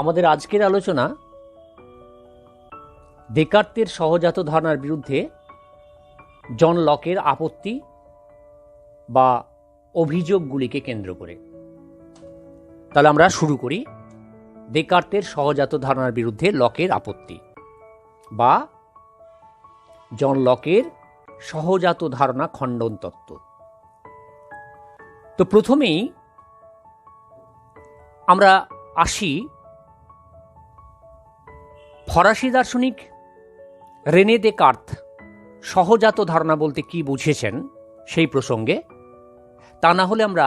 আমাদের আজকের আলোচনা দেকার্তের সহজাত ধারণার বিরুদ্ধে জন লকের আপত্তি বা অভিযোগগুলিকে কেন্দ্র করে। তাহলে আমরা শুরু করি। দেকার্তের সহজাত ধারণার বিরুদ্ধে লকের আপত্তি বা জন লকের সহজাত ধারণা খণ্ডন তত্ত্ব। তো প্রথমেই আমরা আসি ফরাসি দার্শনিক রেনে দেকার্ত সহজাত ধারণা বলতে কি বুঝেছেন সেই প্রসঙ্গে। তা না হলে আমরা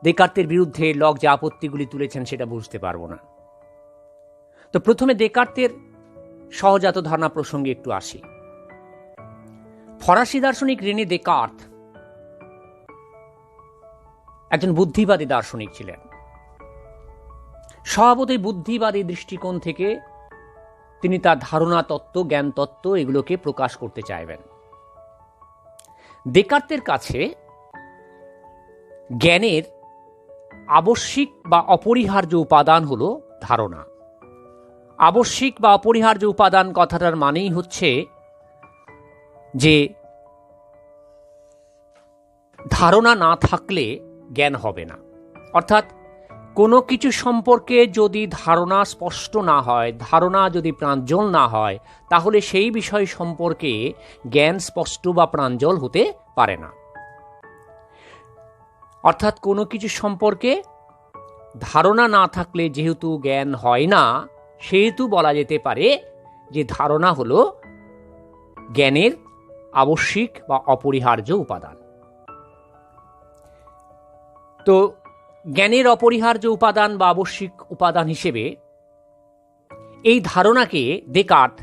দেকার্তের বিরুদ্ধে লক যে আপত্তিগুলি তুলেছেন সেটা বুঝতে পারবো না। তো প্রথমে দেকার্তের সহজাত ধারণা প্রসঙ্গে একটু আসি। ফরাসি দার্শনিক রেনে দেকার্ত একজন বুদ্ধিবাদী দার্শনিক ছিলেন। স্বভাবতই বুদ্ধিবাদী দৃষ্টিকোণ থেকে তিনি তার ধারণা তত্ত্ব, জ্ঞান তত্ত্ব এগুলোকে প্রকাশ করতে চাইবেন। দেকার্তের কাছে জ্ঞানের আবশ্যিক বা অপরিহার্য উপাদান হল ধারণা। আবশ্যিক বা অপরিহার্য উপাদান কথাটার মানেই হচ্ছে যে ধারণা না থাকলে জ্ঞান হবে না। অর্থাৎ কোনো কিছু সম্পর্কে যদি ধারণা স্পষ্ট না হয়, ধারণা যদি প্রাঞ্জল না হয়, তাহলে সেই বিষয় সম্পর্কে জ্ঞান স্পষ্ট বা প্রাঞ্জল হতে পারে না। অর্থাৎ কোনো কিছু সম্পর্কে ধারণা না থাকলে যেহেতু জ্ঞান হয় না, সেহেতু বলা যেতে পারে যে ধারণা হলো জ্ঞানের আবশ্যিক বা অপরিহার্য উপাদান। তো জ্ঞানের অপরিহার্য উপাদান বা আবশ্যিক উপাদান হিসেবে এই ধারণাকে দেকার্ত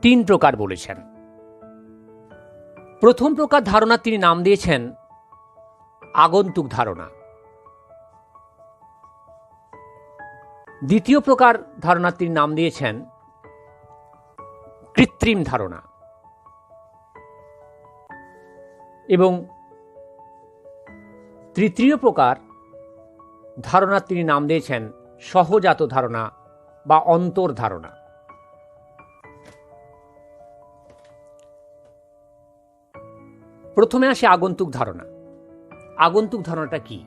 তিন প্রকার বলেছেন। প্রথম প্রকার ধারণা তিনি নাম দিয়েছেন আগন্তুক ধারণা। দ্বিতীয় প্রকার ধারণা তিনি নাম দিয়েছেন কৃত্রিম ধারণা এবং তৃতীয় প্রকার ধারণা তিনি নাম দিয়েছেন সহজাত ধারণা বা অন্তর্ধারণা। প্রথমে আসে আগন্তুক ধারণা। আগন্তুক ধারণাটা কি?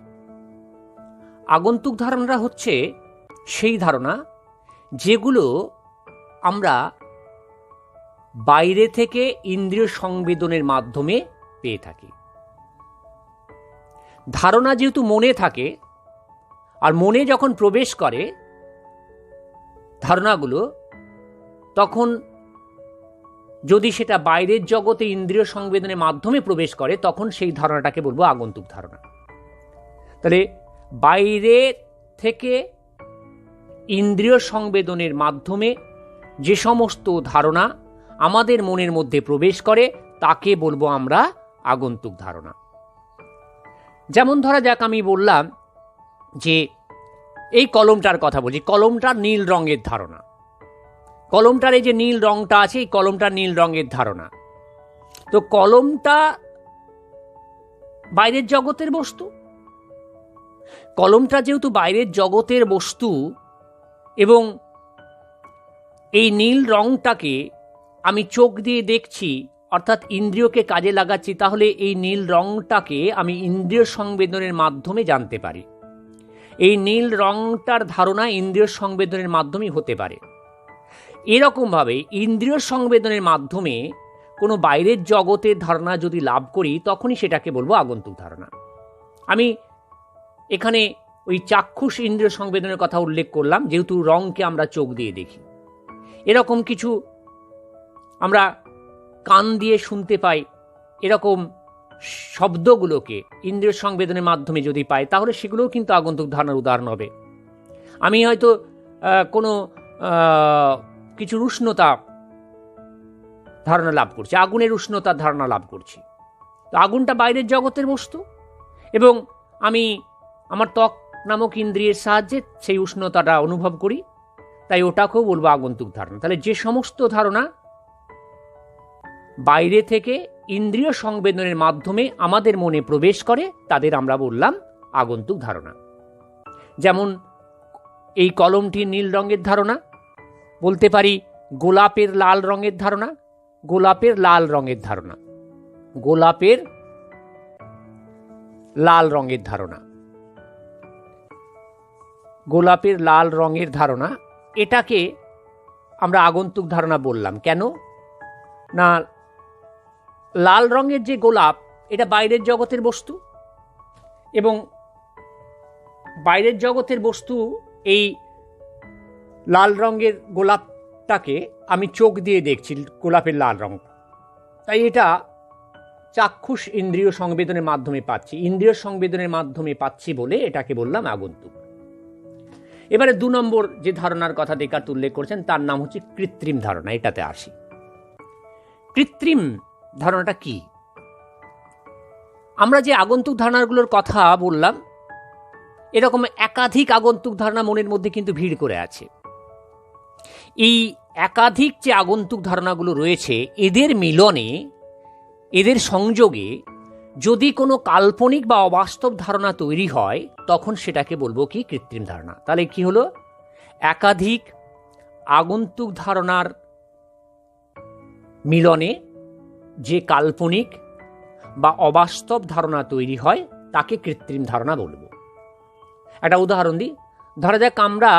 আগন্তুক ধারণাটা হচ্ছে সেই ধারণা যেগুলো আমরা বাইরে থেকে ইন্দ্রিয় সংবেদনের মাধ্যমে পেয়ে থাকি। ধারণা যেহেতু মনে থাকে, আর মনে যখন প্রবেশ করে ধারণাগুলো, তখন যদি সেটা বাইরের জগতে ইন্দ্রিয় সংবেদনের মাধ্যমে প্রবেশ করে, তখন সেই ধারণাটাকে বলবো আগন্তুক ধারণা। তাহলে বাইরে থেকে ইন্দ্রিয় সংবেদনের মাধ্যমে যে সমস্ত ধারণা আমাদের মনের মধ্যে প্রবেশ করে তাকে বলবো আমরা আগন্তুক ধারণা। যেমন ধরা যাক, আমি বললাম যে এই কলমটার কথা বলছি, কলমটার নীল রঙের ধারণা। কলমটার এই যে নীল রঙটা আছে, এই কলমটার নীল রঙের ধারণা। তো কলমটা বাইরের জগতের বস্তু। কলমটা যেহেতু বাইরের জগতের বস্তু এবং এই নীল রঙটাকে আমি চোখ দিয়ে দেখছি, অর্থাৎ ইন্দ্রিয়কে কাজে লাগাচ্ছি, তাহলে এই নীল রঙটাকে আমি ইন্দ্রিয় সংবেদনের মাধ্যমে জানতে পারি। এই নীল রঙটার ধারণা ইন্দ্রিয় সংবেদনের মাধ্যমেই হতে পারে। এরকমভাবে ইন্দ্রিয় সংবেদনের মাধ্যমে কোনো বাইরের জগতের ধারণা যদি লাভ করি, তখনই সেটাকে বলবো আগন্তুক ধারণা। আমি এখানে ওই চাক্ষুষ ইন্দ্রিয় সংবেদনের কথা উল্লেখ করলাম, যেহেতু রঙকে আমরা চোখ দিয়ে দেখি। এরকম কিছু আমরা কান দিয়ে শুনতে পাই, এরকম শব্দগুলোকে ইন্দ্রিয় সংবেদনের মাধ্যমে যদি পাই, তাহলে সেগুলোও কিন্তু আগন্তুক ধারণার উদাহরণ হবে। আমি হয়তো কোনো কিছু উষ্ণতা ধারণা লাভ করছি, আগুনের উষ্ণতার ধারণা লাভ করছি। তো আগুনটা বাইরের জগতের বস্তু এবং আমি আমার ত্বক নামক ইন্দ্রিয়ের সাহায্যে সেই উষ্ণতাটা অনুভব করি, তাই ওটাকেও বলবো আগন্তুক ধারণা। তাহলে যে সমস্ত ধারণা বাইরে থেকে ইন্দ্রিয় সংবেদনের মাধ্যমে আমাদের মনে প্রবেশ করে তাদের আমরা বললাম আগন্তুক ধারণা। যেমন এই কলমটির নীল রঙের ধারণা, বলতে পারি গোলাপের লাল রঙের ধারণা, গোলাপের লাল রঙের ধারণা, গোলাপের লাল রঙের ধারণা, গোলাপের লাল রঙের ধারণা। এটাকে আমরা আগন্তুক ধারণা বললাম। কেন না, লাল রঙের যে গোলাপ এটা বাইরের জগতের বস্তু, এবং বাইরের জগতের বস্তু এই লাল রঙের গোলাপটাকে আমি চোখ দিয়ে দেখছি, গোলাপের লাল রঙ, তাই এটা চাক্ষুষ ইন্দ্রিয় সংবেদনের মাধ্যমে পাচ্ছি, ইন্দ্রিয় সংবেদনের মাধ্যমে পাচ্ছি বলে এটাকে বললাম আগন্তুক। এবারে 2 নম্বর যে ধারণার কথা ডেকার্ত উল্লেখ করছেন তার নাম হচ্ছে কৃত্রিম ধারণা। এটাতে আসি। কৃত্রিম ধারণাটা কি? আমরা যে আগন্তুক ধারণাগুলোর কথা বললাম, এরকম একাধিক আগন্তুক ধারণা মনের মধ্যে কিন্তু ভিড় করে আছে। এই একাধিক যে আগন্তুক ধারণাগুলো রয়েছে, এদের মিলনে, এদের সংযোগে যদি কোনো কাল্পনিক বা অবাস্তব ধারণা তৈরি হয়, তখন সেটাকে বলবো কি? কৃত্রিম ধারণা। তাহলে কি হলো? একাধিক আগন্তুক ধারণার মিলনে যে কাল্পনিক বা অবাস্তব ধারণা তৈরি হয় তাকে কৃত্রিম ধারণা বলবো। একটা উদাহরণ দিই। ধরা যাক আমরা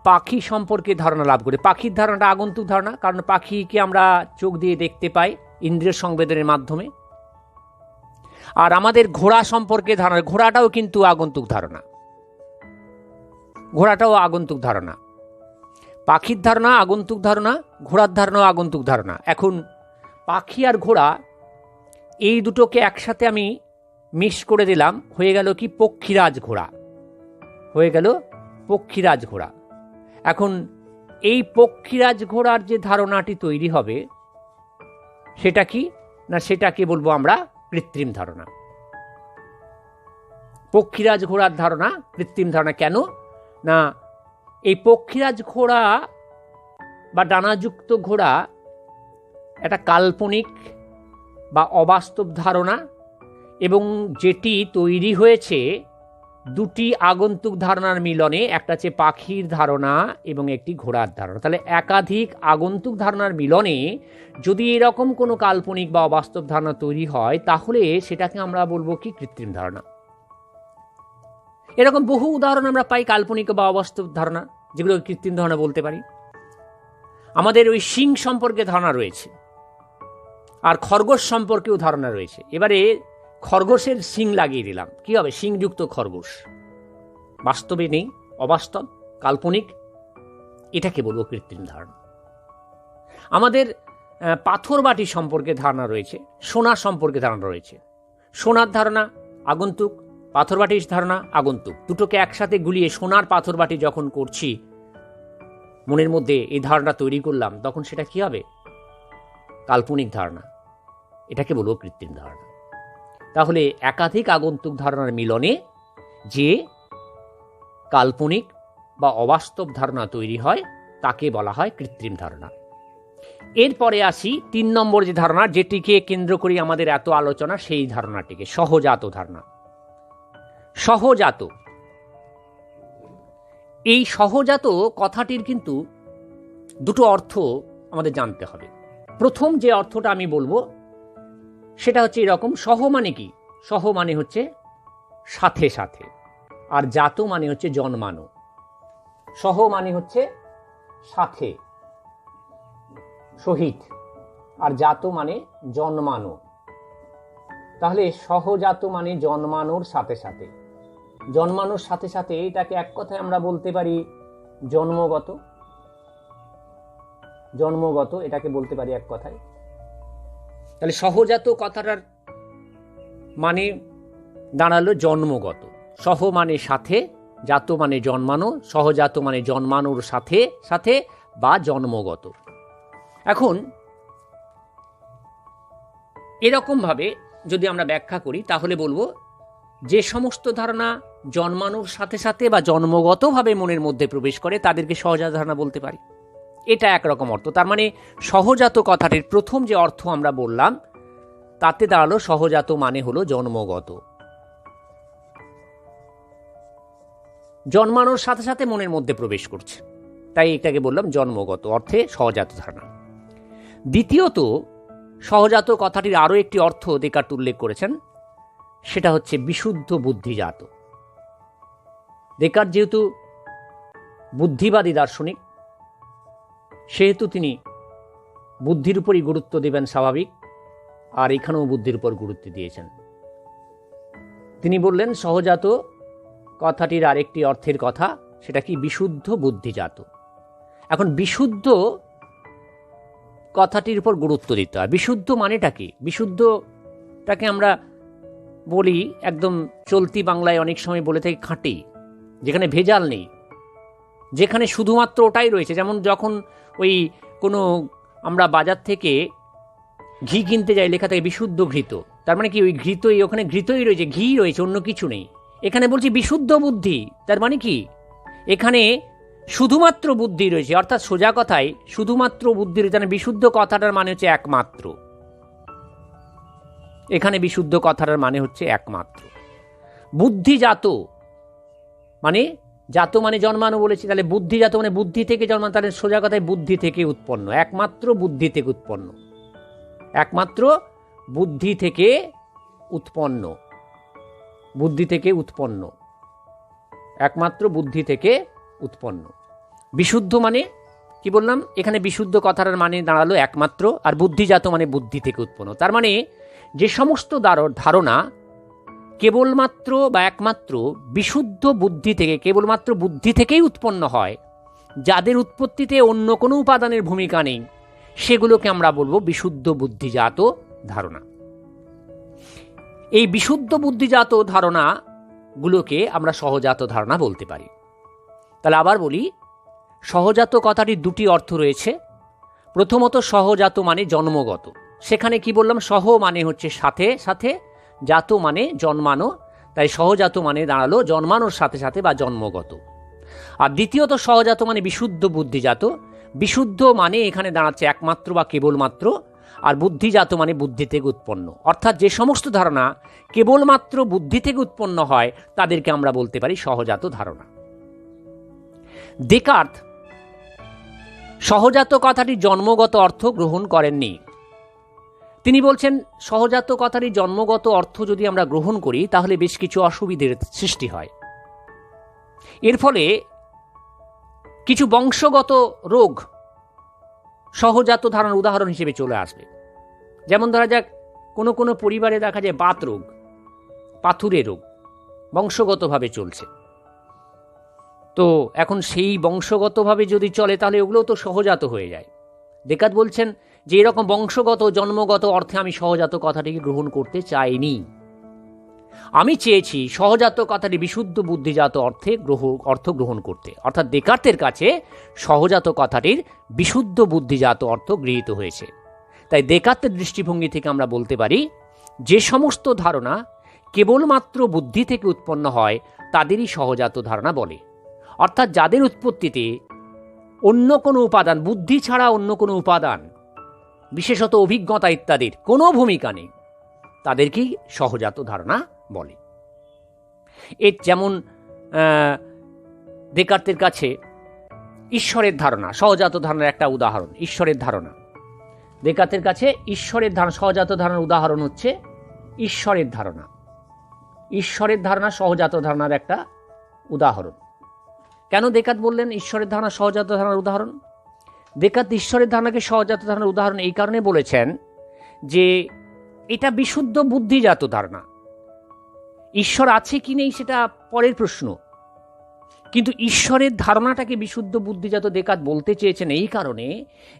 পাখি সম্পর্কে ধারণা লাভ করি। পাখির ধারণাটা আগন্তুক ধারণা, কারণ পাখিকে আমরা চোখ দিয়ে দেখতে পাই ইন্দ্রিয় সংবেদনের মাধ্যমে। আর আমাদের ঘোড়া সম্পর্কে ধারণা, ঘোড়াটাও কিন্তু আগন্তুক ধারণা, ঘোড়াটাও আগন্তুক ধারণা। পাখির ধারণা আগন্তুক ধারণা, ঘোড়ার ধারণাও আগন্তুক ধারণা। এখন পাখি আর ঘোড়া এই দুটোকে একসাথে আমি মিক্স করে দিলাম, হয়ে গেল কি? পক্ষীরাজ ঘোড়া, হয়ে গেল পক্ষীরাজ ঘোড়া। এখন এই পক্ষীরাজ ঘোড়ার যে ধারণাটি তৈরি হবে সেটা কি না, সেটাকে বলবো আমরা কৃত্রিম ধারণা। পক্ষীরাজ ঘোড়ার ধারণা কৃত্রিম ধারণা। কেন না, এই পক্ষীরাজ ঘোড়া বা ডানাযুক্ত ঘোড়া একটা কাল্পনিক বা অবাস্তব ধারণা, এবং যেটি তৈরি হয়েছে দুটি আগন্তুক ধারণার মিলনে, একটা হচ্ছে পাখির ধারণা এবং একটি ঘোড়ার ধারণা। তাহলে একাধিক আগন্তুক ধারণার মিলনে যদি এরকম কোনো কাল্পনিক বা অবাস্তব ধারণা তৈরি হয়, তাহলে সেটাকে আমরা বলবো কি? কৃত্রিম ধারণা। এরকম বহু উদাহরণ আমরা পাই কাল্পনিক বা অবাস্তব ধারণা, যেগুলো কৃত্রিম ধারণা বলতে পারি। আমাদের ওই শিং সম্পর্কে ধারণা রয়েছে, আর খরগোশ সম্পর্কেও ধারণা রয়েছে। এবারে খরগোশের শিং লাগিয়ে দিলাম, কি হবে? শিংযুক্ত খরগোশ। বাস্তবে নেই, অবাস্তব, কাল্পনিক, এটাকে বলবো কৃত্রিম ধারণা। আমাদের পাথর বাটি সম্পর্কে ধারণা রয়েছে, সোনা সম্পর্কে ধারণা রয়েছে। সোনার ধারণা আগন্তুক, পাথর বাটির ধারণা আগন্তুক। দুটোকে একসাথে গুলিয়ে সোনার পাথর বাটি যখন করছি, মনের মধ্যে এই ধারণা তৈরি করলাম, তখন সেটা কি হবে? কাল্পনিক ধারণা। এটাকে বলবো কৃত্রিম ধারণা। তাহলে একাধিক আগন্তুক ধারণার মিলনে যে কাল্পনিক বা অবাস্তব ধারণা তৈরি হয় তাকে বলা হয় কৃত্রিম ধারণা। এরপরে আসি 3 নম্বর যে ধারণা, যেটিকে কেন্দ্র করে আমাদের এত আলোচনা, সেই ধারণাটিকে সহজাত ধারণা। সহজাত, এই সহজাত কথাটির কিন্তু দুটো অর্থ আমাদের জানতে হবে। প্রথম যে অর্থটা আমি বলবো সেটা হচ্ছে এরকম: সহ মানে কি? সহ মানে হচ্ছে সাথে সাথে, আর জাত মানে হচ্ছে জন্মানো। সহ মানে হচ্ছে সাথে, সহিত, আর জাত মানে জন্মানো। তাহলে সহজাত মানে জন্মানোর সাথে সাথে। জন্মানোর সাথে সাথে এটাকে এক কথায় আমরা বলতে পারি জন্মগত। জন্মগত এটাকে বলতে পারি এক কথায়। তাহলে সহজাত কথাটার মানে দাঁড়ালো জন্মগত। সহ মানে সাথে, জাত মানে জন্মানো, সহজাত মানে জন্মানোর সাথে সাথে বা জন্মগত। এখন এরকম ভাবে যদি আমরা ব্যাখ্যা করি তাহলে বলবো যে সমস্ত ধারণা জন্মানোর সাথে সাথে বা জন্মগতভাবে মনের মধ্যে প্রবেশ করে তাদেরকে সহজাত ধারণা বলতে পারি। এটা একরকম অর্থ। তার মানে সহজাত কথাটির প্রথম যে অর্থ আমরা বললাম তাতে দাঁড়ালো সহজাত মানে হলো জন্মগত। জন্মানোর সাথে সাথে মনের মধ্যে প্রবেশ করছে, তাই এটাকে বললাম জন্মগত অর্থে সহজাত ধারণা। দ্বিতীয়ত, সহজাত কথাটির আরও একটি অর্থ দেকার্ত উল্লেখ করেছেন, সেটা হচ্ছে বিশুদ্ধ বুদ্ধিজাত। দেকার্ত যেহেতু বুদ্ধিবাদী দার্শনিক, সেহেতু তিনি বুদ্ধির উপরই গুরুত্ব দেবেন স্বাভাবিক, আর এখানেও বুদ্ধির উপর গুরুত্ব দিয়েছেন। তিনি বললেন সহজাত কথাটির আরেকটি অর্থের কথা, সেটা কি বিশুদ্ধ বুদ্ধিজাত। এখন বিশুদ্ধ কথাটির উপর গুরুত্ব দিতে হয়। বিশুদ্ধ মানেটা কি? বিশুদ্ধটাকে আমরা বলি একদম চলতি বাংলায় অনেক সময় বলে থাকি খাঁটি, যেখানে ভেজাল নেই, যেখানে শুধুমাত্র ওটাই রয়েছে। যেমন যখন ওই কোনো আমরা বাজার থেকে ঘি কিনতে যাই, লেখা থাকে বিশুদ্ধ ঘৃত, তার মানে কি ওই ঘৃতই, ওখানে ঘৃতই রয়েছে, ঘি রয়েছে, অন্য কিছু নেই। এখানে বলছি বিশুদ্ধ বুদ্ধি, তার মানে কি এখানে শুধুমাত্র বুদ্ধি রয়েছে, অর্থাৎ সোজা কথায় শুধুমাত্র বুদ্ধি রয়েছে। মানে বিশুদ্ধ কথাটার মানে হচ্ছে একমাত্র, এখানে বিশুদ্ধ কথাটার মানে হচ্ছে একমাত্র। বুদ্ধিজাত মানে, জাত মানে জন্মানো বলেছি, তাহলে বুদ্ধিজাত মানে বুদ্ধি থেকে জন্মানো, তাহলে সোজা কথায় বুদ্ধি থেকে উৎপন্ন, একমাত্র বুদ্ধি থেকে উৎপন্ন, একমাত্র বুদ্ধি থেকে উৎপন্ন, বুদ্ধি থেকে উৎপন্ন, একমাত্র বুদ্ধি থেকে উৎপন্ন। বিশুদ্ধ মানে কি বললাম? এখানে বিশুদ্ধ কথাটার মানে দাঁড়ালো একমাত্র, আর বুদ্ধিজাত মানে বুদ্ধি থেকে উৎপন্ন। তার মানে যে সমস্ত ধারণা কেবলমাত্র বা একমাত্র বিশুদ্ধ বুদ্ধি থেকে, কেবলমাত্র বুদ্ধি থেকেই উৎপন্ন হয়, যাদের উৎপত্তিতে অন্য কোনো উপাদানের ভূমিকা নেই, সেগুলোকে আমরা বলবো বিশুদ্ধ বুদ্ধিজাত ধারণা। এই বিশুদ্ধ বুদ্ধিজাত ধারণাগুলোকে আমরা সহজাত ধারণা বলতে পারি। তাহলে আবার বলি, সহজাত কথাটির দুটি অর্থ রয়েছে। প্রথমত, সহজাত মানে জন্মগত। সেখানে কি বললাম? সহ মানে হচ্ছে সাথে সাথে, জাত মানে জন্মানো, তাই সহজাত মানে দাঁড়ালো জন্মানোর সাথে সাথে বা জন্মগত। আর দ্বিতীয়ত, সহজাত মানে বিশুদ্ধ বুদ্ধিজাত। বিশুদ্ধ মানে এখানে দাঁড়াচ্ছে একমাত্র বা কেবলমাত্র, আর বুদ্ধিজাত মানে বুদ্ধি থেকে উৎপন্ন, অর্থাৎ যে সমস্ত ধারণা কেবলমাত্র বুদ্ধি থেকে উৎপন্ন হয় তাদেরকে আমরা বলতে পারি সহজাত ধারণা। দেকার্ত সহজাত কথাটি জন্মগত অর্থ গ্রহণ করেননি। তিনি বলছেন সহজাত কথাটি জন্মগত অর্থ যদি আমরা গ্রহণ করি তাহলে বেশ কিছু অসুবিধার সৃষ্টি হয়। এর ফলে কিছু বংশগত রোগ সহজাত ধারণার উদাহরণ হিসেবে চলে আসবে। যেমন ধরা যাক, কোনো কোনো পরিবারে দেখা যায় বাত রোগ, পাথুরে রোগ বংশগতভাবে চলছে। তো এখন সেই বংশগতভাবে যদি চলে তাহলে ওগুলোও তো সহজাত হয়ে যায়। দেকার্ত বলছেন যে এরকম বংশগত জন্মগত অর্থে আমি সহজাত কথাটিকে গ্রহণ করতে চাইনি, আমি চেয়েছি সহজাত কথাটি বিশুদ্ধ বুদ্ধিজাত অর্থ গ্রহণ করতে। অর্থাৎ দেকার্তের কাছে সহজাত কথাটির বিশুদ্ধ বুদ্ধিজাত অর্থ গৃহীত হয়েছে। তাই দেকার্তের দৃষ্টিভঙ্গি থেকে আমরা বলতে পারি যে সমস্ত ধারণা কেবলমাত্র বুদ্ধি থেকে উৎপন্ন হয় তাদেরই সহজাত ধারণা বলে। অর্থাৎ যাদের উৎপত্তিতে অন্য কোনো উপাদান, বুদ্ধি ছাড়া অন্য কোনো উপাদান, বিশেষত অভিজ্ঞতা ইত্যাদির কোনো ভূমিকা নেই, তাদেরকেই সহজাত ধারণা বলে। এর যেমন দেকার্তের কাছে ঈশ্বরের ধারণা সহজাত ধারণার একটা উদাহরণ। ঈশ্বরের ধারণা, দেকার্তের কাছে ঈশ্বরের ধারণা সহজাত ধারণার উদাহরণ হচ্ছে ঈশ্বরের ধারণা। ঈশ্বরের ধারণা সহজাত ধারণার একটা উদাহরণ। কেন দেকার্ত বললেন ঈশ্বরের ধারণা সহজাত ধারণার উদাহরণ? দেকার্ত ঈশ্বরের ধারণাকে সহজাত ধারণার উদাহরণ এই কারণে বলেছেন যে এটা বিশুদ্ধ বুদ্ধিজাত ধারণা। ঈশ্বর আছে কি নেই সেটা পরের প্রশ্ন, কিন্তু ঈশ্বরের ধারণাটাকে বিশুদ্ধ বুদ্ধিজাত দেকার্ত বলতে চেয়েছেন এই কারণে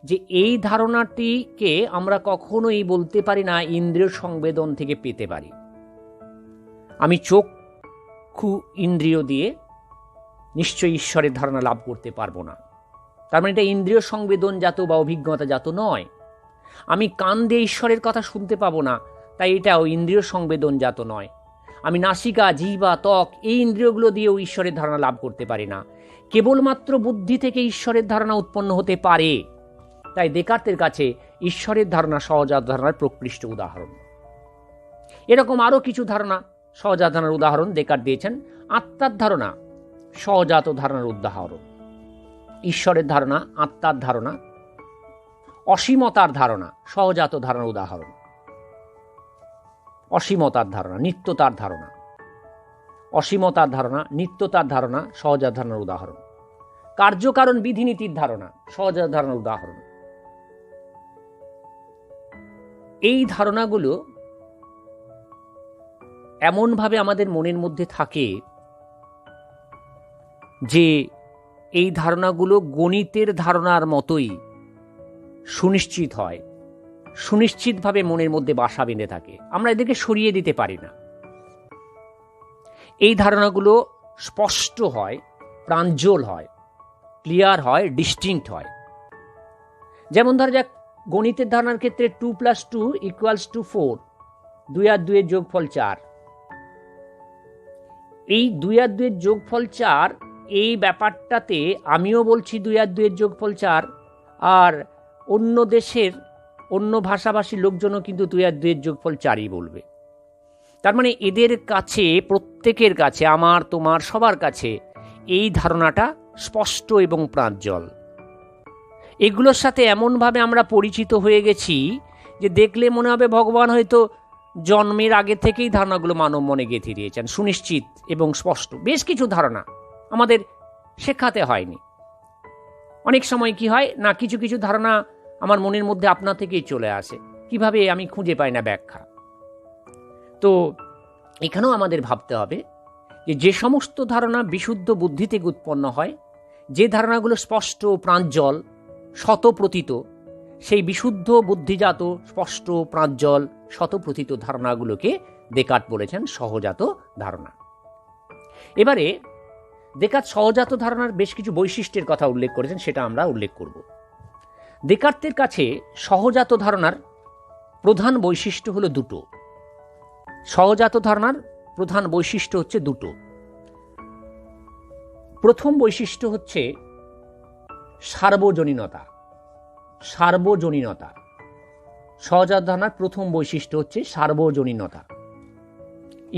যে এই ধারণাটিকে আমরা কখনোই বলতে পারি না ইন্দ্রিয় সংবেদন থেকে পেতে পারি। আমি চক্ষু ইন্দ্রিয় দিয়ে নিশ্চয়ই ঈশ্বরের ধারণা লাভ করতে পারবো না। তার মানে এটা ইন্দ্রিয় সংবেদন জাত বা অভিজ্ঞতা জাত নয়। আমি কান দিয়ে ঈশ্বরের কথা শুনতে পাবো না, তাই এটাও ইন্দ্রিয় সংবেদন জাত নয়। আমি নাসিকা, জিহ্বা, ত্বক এই ইন্দ্রিয়গুলো দিয়েও ঈশ্বরের ধারণা লাভ করতে পারি না। কেবলমাত্র বুদ্ধি থেকে ঈশ্বরের ধারণা উৎপন্ন হতে পারে। তাই দেকার্তের কাছে ঈশ্বরের ধারণা সহজাত ধারণার প্রকৃষ্ট উদাহরণ। এরকম আরও কিছু ধারণা সহজাত ধারণার উদাহরণ দেকার্ত দিয়েছেন। আত্মার ধারণা, সহজাত ধারণার উদাহরণ। ঈশ্বরের ধারণা, আত্মার ধারণা, অসীমতার ধারণা সহজাত ধারণার উদাহরণ। অসীমতার ধারণা, নিত্যতার ধারণা, অসীমতার ধারণা, নিত্যতার ধারণা সহজাত ধারণার উদাহরণ। কার্যকারণ বিধিনীতির ধারণা সহজাত ধারণার উদাহরণ। এই ধারণাগুলো এমনভাবে আমাদের মনের মধ্যে থাকে যে এই ধারণাগুলো গণিতের ধারণার মতোই সুনিশ্চিত হয়, সুনিশ্চিতভাবে মনের মধ্যে বাসা বেঁধে থাকে। আমরা এদেরকে সরিয়ে দিতে পারি না। এই ধারণাগুলো স্পষ্ট হয়, প্রাঞ্জল হয়, ক্লিয়ার হয়, ডিস্টিংক্ট হয়। যেমন ধরা যাক, গণিতের ধারণার ক্ষেত্রে 2 + 2 = 4, 2 আর 2 এর যোগফল 4। এই 2 আর 2 এর যোগফল 4, এই ব্যাপারটাতে আমিও বলছি 2 আর 2 এর যোগফল 4, আর অন্য দেশের অন্য ভাষাভাষী লোকজনও কিন্তু 2 আর 2 এর যোগফল 4ই বলবে। তার মানে এদের কাছে, প্রত্যেকের কাছে, আমার তোমার সবার কাছে এই ধারণাটা স্পষ্ট এবং প্রাঞ্জল। এগুলোর সাথে এমনভাবে আমরা পরিচিত হয়ে গেছি যে দেখলে মনে হবে ভগবান হয়তো জন্মের আগে থেকেই ধারণাগুলো মানব মনে গেঁথে দিয়েছেন, সুনিশ্চিত এবং স্পষ্ট। বেশ কিছু ধারণা আমাদের শেখাতে হয়নি। অনেক সময় কি হয় না, কিছু কিছু ধারণা আমার মনের মধ্যে আপনা থেকেই চলে আসে, কিভাবে আমি খুঁজে পাই না ব্যাখ্যা। তো এখানেও আমাদের ভাবতে হবে যে সমস্ত ধারণা বিশুদ্ধ বুদ্ধি থেকে উৎপন্ন হয়, যে ধারণাগুলো স্পষ্ট, প্রাঞ্জল, শতপ্রতীত, সেই বিশুদ্ধ বুদ্ধিজাত, স্পষ্ট, প্রাঞ্জল, শতপ্রতীত ধারণাগুলোকে দেকার্ত বলেছেন সহজাত ধারণা। এবারে দেকার্ত সহজাত ধারণার বেশ কিছু বৈশিষ্ট্যের কথা উল্লেখ করেছেন, সেটা আমরা উল্লেখ করব। দেকার্তের কাছে সহজাত ধারণার প্রধান বৈশিষ্ট্য হলো দুটো। সহজাত ধারণার প্রধান বৈশিষ্ট্য হচ্ছে দুটো। প্রথম বৈশিষ্ট্য হচ্ছে সার্বজনীনতা। সার্বজনীনতা সহজাত ধারণার প্রথম বৈশিষ্ট্য হচ্ছে সার্বজনীনতা।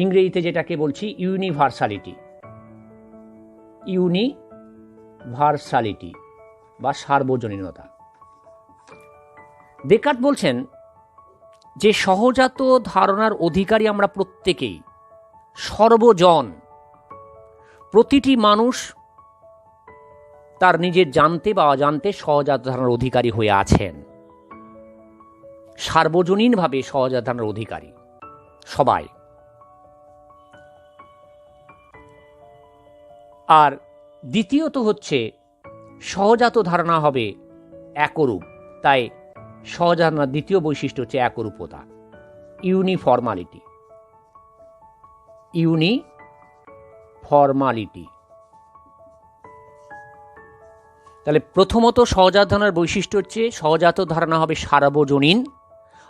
ইংরেজিতে যেটাকে বলছি ইউনিভার্সালিটি। ইউনিভার্সালিটি বা সার্বজনীনতা। দেকার্ত বলছেন যে সহজাত ধারণার অধিকারী আমরা প্রত্যেকেই, সর্বজন, প্রতিটি মানুষ তার নিজের জানতে বা অজান্তে সহজাত ধারণার অধিকারী হয়ে আছেন। সার্বজনীনভাবে সহজাত ধারণার অধিকারী সবাই। আর দ্বিতীয়ত হচ্ছে সহজাত ধারণা হবে একরূপ। তাই সহজাত ধারণার দ্বিতীয় বৈশিষ্ট্য হচ্ছে একরূপতা, ইউনিফর্মালিটি। ইউনিফর্মালিটি। তাহলে প্রথমত সহজাত ধারণার বৈশিষ্ট্য হচ্ছে সহজাত ধারণা হবে সার্বজনীন,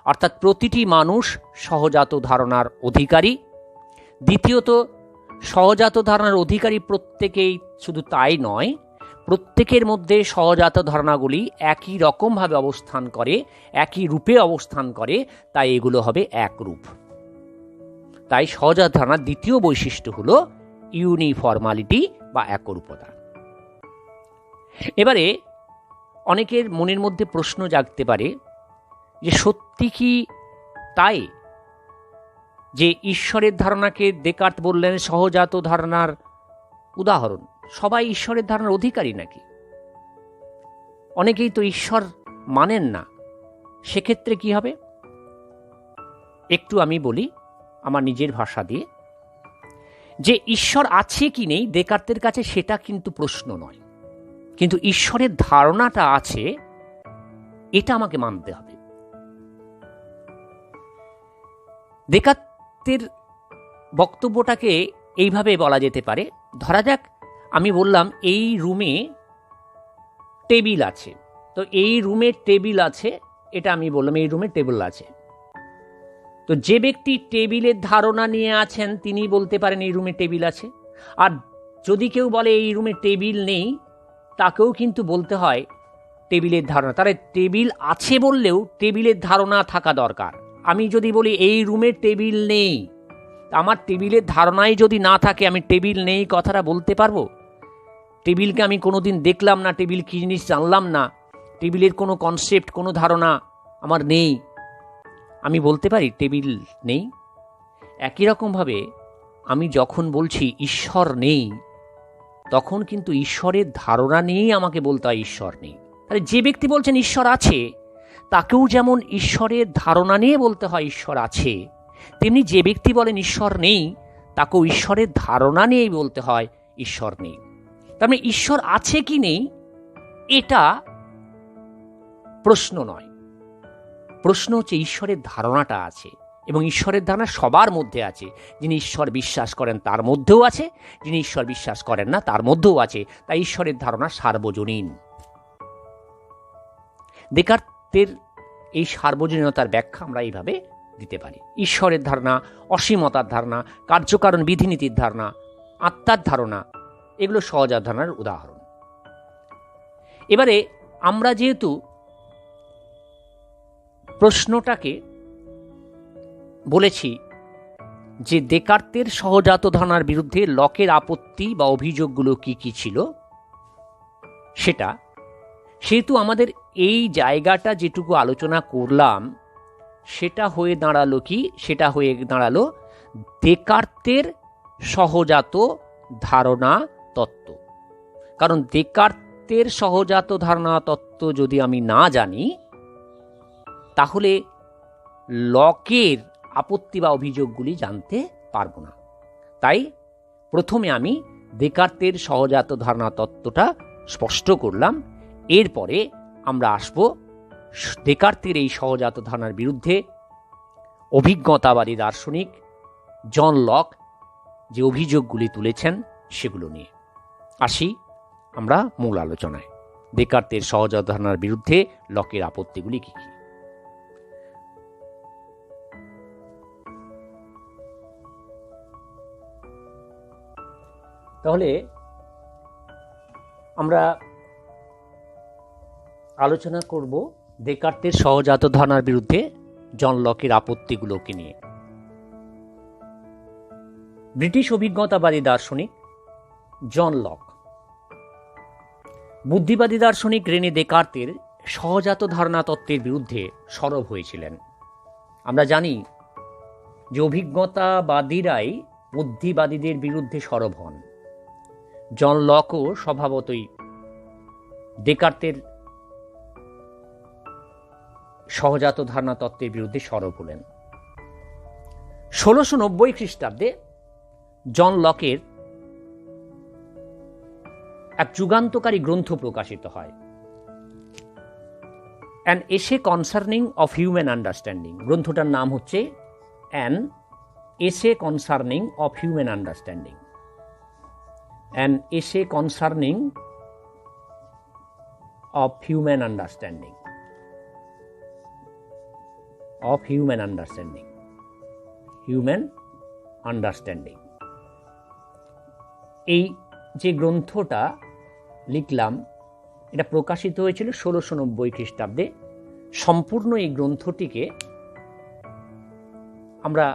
অর্থাৎ প্রতিটি মানুষ সহজাত ধারণার অধিকারী। দ্বিতীয়ত সহজাত ধারণার অধিকারী প্রত্যেকেই, শুধু তাই নয়, প্রত্যেকের মধ্যে সহজাত ধারণাগুলি একই রকমভাবে অবস্থান করে, একই রূপে অবস্থান করে, তাই এগুলো হবে একরূপ। তাই সহজাত ধারণার দ্বিতীয় বৈশিষ্ট্য হল ইউনিফর্মালিটি বা একরূপতা। এবারে অনেকের মনের মধ্যে প্রশ্ন জাগতে পারে যে সত্যি কি তাই যে ঈশ্বরের ধারণাকে দেকার্ত বললেন সহজাত ধারণার উদাহরণ? সবাই ঈশ্বরের ধারণার অধিকারী নাকি? অনেকেই তো ঈশ্বর মানেন না, সেক্ষেত্রে কি হবে? একটু আমি বলি আমার নিজের ভাষা দিয়ে, যে ঈশ্বর আছে কি নেই দেকার্তের কাছে সেটা কিন্তু প্রশ্ন নয়, কিন্তু ঈশ্বরের ধারণাটা আছে এটা আমাকে মানতে হবে। দেকার্তের বক্তব্যটাকে এইভাবে বলা যেতে পারে, ধরা যাক আমি বললাম এই রুমে টেবিল আছে, তো এই রুমে টেবিল আছে, এটা আমি বললাম এই রুমে টেবিল আছে। তো যে ব্যক্তি টেবিলের ধারণা নিয়ে আছেন তিনি বলতে পারেন এই রুমে টেবিল আছে। আর যদি কেউ বলে এই রুমে টেবিল নেই, তাকেও কিন্তু বলতে হয় টেবিলের ধারণা। তাহলে টেবিল আছে বললেও টেবিলের ধারণা থাকা দরকার। আমি যদি বলি এই রুমে টেবিল নেই, আমার টেবিলের ধারণাই যদি না থাকে আমি টেবিল নেই কথাটা বলতে পারবো? টেবিলকে আমি কোনোদিন দেখলাম না, টেবিল কী জিনিস জানলাম না, টেবিলের কোনো কনসেপ্ট, কোনো ধারণা আমার নেই, আমি বলতে পারি টেবিল নেই? একই রকমভাবে আমি যখন বলছি ঈশ্বর নেই, তখন কিন্তু ঈশ্বরের ধারণা নিয়েই আমাকে বলতে হয় ঈশ্বর নেই। তাহলে যে ব্যক্তি বলছেন ঈশ্বর আছে, তাকেও যেমন ঈশ্বরের ধারণা নিয়ে বলতে হয় ঈশ্বর আছে, তেমনি যে ব্যক্তি বলেন ঈশ্বর নেই, তাকেও ঈশ্বরের ধারণা নিয়েই বলতে হয় ঈশ্বর নেই। তার মানে ঈশ্বর আছে কি নেই এটা প্রশ্ন নয়, প্রশ্ন হচ্ছে ঈশ্বরের ধারণাটা আছে, এবং ঈশ্বরের ধারণা সবার মধ্যে আছে। যিনি ঈশ্বর বিশ্বাস করেন তার মধ্যেও আছে, যিনি ঈশ্বর বিশ্বাস করেন না তার মধ্যেও আছে। তাই ঈশ্বরের ধারণা সার্বজনীন। দেকার্তের এই সার্বজনীনতার ব্যাখ্যা আমরা এইভাবে দিতে পারি। ঈশ্বরের ধারণা, অসীমতার ধারণা, কার্যকারণ বিধিনীতির ধারণা, আত্মার ধারণা, এগুলো সহজাত ধারণার উদাহরণ। এবারে আমরা যেহেতু প্রশ্নটাকে বলেছি যে দেকার্তের সহজাত ধারণার বিরুদ্ধে লকের আপত্তি বা অভিযোগগুলো কি কি ছিল, সেহেতু আমাদের এই জায়গাটা যেটুকু আলোচনা করলাম সেটা হয়ে দাঁড়ালো কি? সেটা হয়ে দাঁড়ালো দেকার্তের সহজাত ধারণা তত্ত্ব। কারণ দেকার্তের সহজাত ধারণা তত্ত্ব যদি আমি না জানি, তাহলে লকের আপত্তি বা অভিযোগগুলি জানতে পারবো না। তাই প্রথমে আমি দেকার্তের সহজাত ধারণা তত্ত্বটা স্পষ্ট করলাম। এরপরে আমরা আসব দেকার্তের এই সহজাত ধারণার বিরুদ্ধে অভিজ্ঞতাবাদী দার্শনিক জন লক যে অভিযোগগুলি তুলেছেন সেগুলো নিয়ে। আসি আমরা মূল আলোচনায়। দেকার্তের সহজাত ধারণার বিরুদ্ধে লকের আপত্তিগুলি কী কী? তাহলে আমরা আলোচনা করব দেকার্তের সহজাত ধারণার বিরুদ্ধে জন লকের আপত্তিগুলোকে নিয়ে। ব্রিটিশ অভিজ্ঞতাবাদী দার্শনিক জন লক বুদ্ধিবাদী দার্শনিক রেনে দেকার্তের সহজাত ধারণা তত্ত্বের বিরুদ্ধে সরব হয়েছিলেন। আমরা জানি যে অভিজ্ঞতাবাদীরাই বুদ্ধিবাদীদের বিরুদ্ধে সরব হন। জন লকও স্বভাবতই দেকার্তের সহজাত ধারণা তত্ত্বের বিরুদ্ধে সরব হলেন। 1690 খ্রিস্টাব্দে জন লকের এক যুগান্তকারী গ্রন্থ প্রকাশিত হয়, an essay concerning of human understanding. গ্রন্থটার নাম হচ্ছে an essay concerning of human understanding. An essay concerning of human understanding, of human understanding, human understanding. এই যে গ্রন্থটা লিখলাম এটা প্রকাশিত হয়েছিল 1690 খ্রিস্টাব্দে। সম্পূর্ণ এই গ্রন্থটিকে আমরা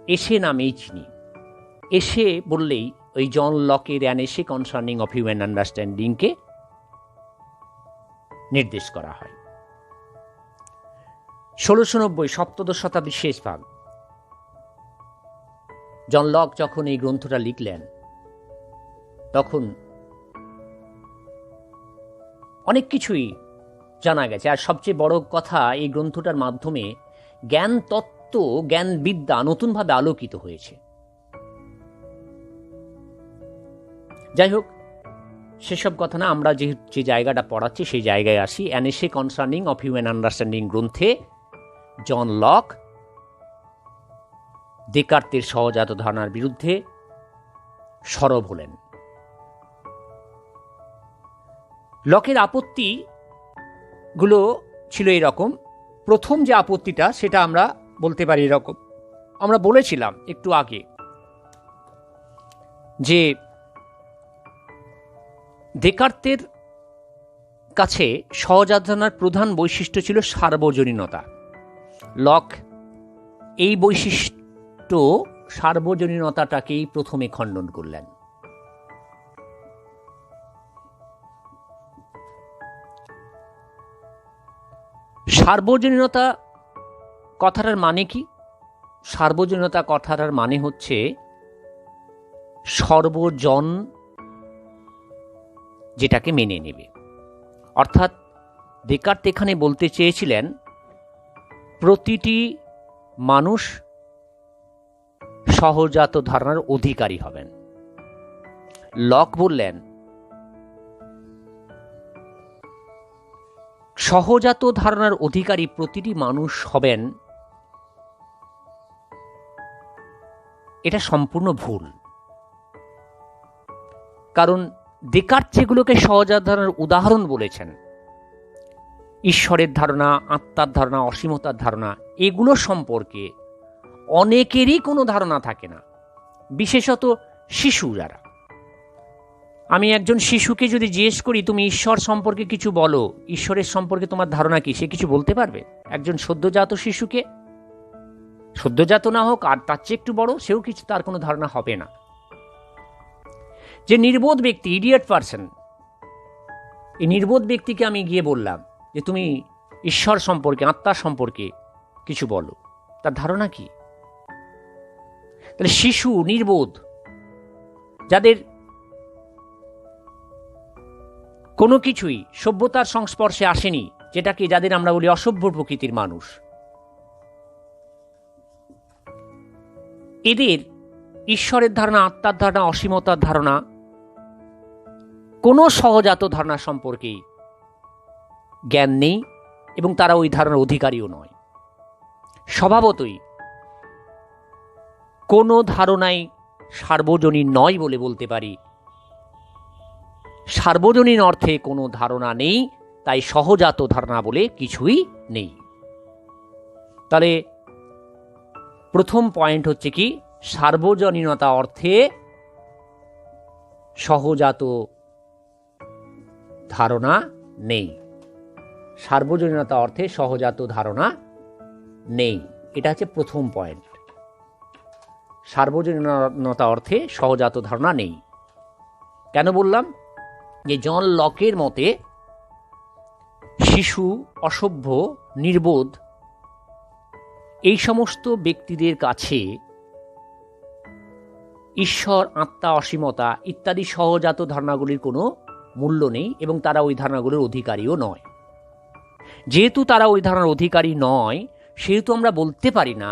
এসে নামেই চিনি। এসে বললেই ওই জন লকের an essay concerning of human আন্ডারস্ট্যান্ডিংকে নির্দেশ করা হয়। 1690 সপ্তদশ শতাব্দীর শেষ ভাগ জন লক যখন এই গ্রন্থটা লিখলেন, তখন অনেক কিছুই জানা গেছে। আর সবচেয়ে বড় কথা, এই গ্রন্থটার মাধ্যমে জ্ঞান তত্ত্ব, জ্ঞান বিদ্যা নতুনভাবে আলোকিত হয়েছে। যাই হোক, সেসব কথা না, আমরা যে জায়গাটা পড়াচ্ছি সেই জায়গায় আসি। An essay concerning of human understanding গ্রন্থে জন লক দেকার্তের সহজাত ধারণার বিরুদ্ধে সরব হলেন। লকের আপত্তিগুলো ছিল এরকম। প্রথম যে আপত্তিটা সেটা আমরা বলতে পারি এরকম, আমরা বলেছিলাম একটু আগে যে দেকার্তের কাছে সহজাত ধারণার প্রধান বৈশিষ্ট্য ছিল সার্বজনীনতা। লক এই বৈশিষ্ট্য, সার্বজনীনতাটাকেই প্রথমে খণ্ডন করলেন। সার্বজনীনতা কথাটার মানে কি? সার্বজনীনতা কথাটার মানে হচ্ছে সর্বজন যেটাকে মেনে নেবে। অর্থাৎ ডেকার্ত এখানে বলতে চেয়েছিলেন প্রতিটি মানুষ সহজাত ধারণার অধিকারী হবেন। লক বললেন সহজাত ধারণার অধিকারী প্রতিটি মানুষ হবেন, এটা সম্পূর্ণ ভুল। কারণ ডেকার্ত যেগুলোকে সহজাত ধারণার উদাহরণ বলেছেন, ঈশ্বরের ধারণা, আত্মার ধারণা, অসীমতার ধারণা, এগুলো সম্পর্কে অনেকেরই কোনো ধারণা থাকে না, বিশেষত শিশু যারা। আমি একজন শিশুকে যদি জিজ্ঞেস করি তুমি ঈশ্বর সম্পর্কে কিছু বলো, ঈশ্বরের সম্পর্কে তোমার ধারণা কি, সে কিছু বলতে পারবে? একজন সদ্যজাত শিশুকে, সদ্যজাত না হোক আর তার চেয়ে একটু বড়, সেও কিছু, তার কোনো ধারণা হবে না। যে নির্বোধ ব্যক্তি, ইডিয়েট পারসন, এই নির্বোধ ব্যক্তিকে আমি গিয়ে বললাম যে তুমি ঈশ্বর সম্পর্কে, আত্মা সম্পর্কে কিছু বলো, তার ধারণা কি? তাহলে শিশু, নির্বোধ, যাদের কোনো কিছুই সভ্যতার সংস্পর্শে আসেনি, যেটাকে যাদের আমরা বলি অসভ্য প্রকৃতির মানুষ, এদের ঈশ্বরের ধারণা, আত্মার ধারণা, অসীমতার ধারণা, কোনো সহজাত ধারণা সম্পর্কেই জ্ঞান নেই এবং তারা ওই ধারণার অধিকারীও নয়। স্বভাবতই কোনো ধারণাই সার্বজনীন নয় বলে বলতে পারি। সার্বজনীন অর্থে কোনো ধারণা নেই, তাই সহজাত ধারণা বলে কিছুই নেই। তাহলে প্রথম পয়েন্ট হচ্ছে কি, সার্বজনীনতা অর্থে সহজাত ধারণা নেই। সার্বজনীনতা অর্থে সহজাত ধারণা নেই, এটা হচ্ছে প্রথম পয়েন্ট। সার্বজনীনতা অর্থে সহজাত ধারণা নেই। কেন বললাম? যে জন লকের মতে শিশু, অসভ্য, নির্বোধ এই সমস্ত ব্যক্তিদের কাছে ঈশ্বর, আত্মা, অসীমতা ইত্যাদি সহজাত ধারণাগুলির কোনো মূল্য নেই এবং তারা ওই ধারণাগুলির অধিকারীও নয়। যেহেতু তারা ওই ধারণার অধিকারী নয়, সেহেতু আমরা বলতে পারি না